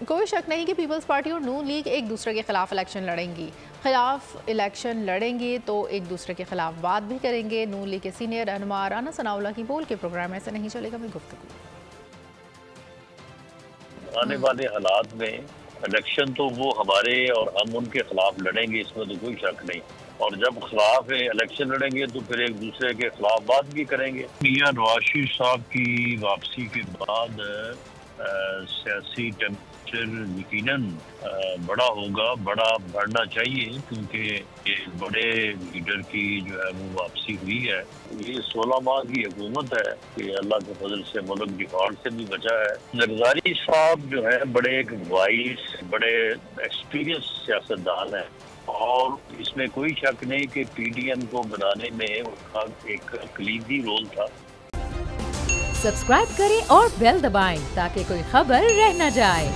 کوئی شک نہیں کہ پیپلز پارٹی اور نون لیگ ایک دوسرے کے خلاف الیکشن لڑیں گی تو ایک دوسرے کے خلاف بات بھی کریں گے۔ نون لیگ کے سینئر رہنما رانا ثناء اللہ کی بول کے پروگرام ایسے نہیں چلے گا میں گفتگو۔ آنے والے حالات میں الیکشن تو وہ ہمارے اور ہم ان کے خلاف لڑیں گے، اس میں تو کوئی شک نہیں، اور جب خلاف الیکشن لڑیں گے تو پھر ایک دوسرے کے خلاف بات بھی کریں گے۔ میاں نواز شریف صاحب کی واپسی کے بعد سیاسی ٹیمپریچر یقیناً بڑا ہوگا، بڑا بڑھنا چاہیے، کیونکہ یہ بڑے لیڈر کی جو ہے وہ واپسی ہوئی ہے۔ یہ 16 ماہ کی حکومت ہے کہ اللہ کے فضل سے ملک ڈیفالٹ سے بھی بچا ہے۔ زرداری صاحب جو ہے بڑے ایک وائس، بڑے ایکسپیرینس سیاستدان ہیں، اور اس میں کوئی شک نہیں کہ پی ڈی ایم کو بنانے میں اس کا ایک کلیدی رول تھا۔ سبسکرائب کریں اور بیل دبائیں تاکہ کوئی خبر رہ نہ جائے۔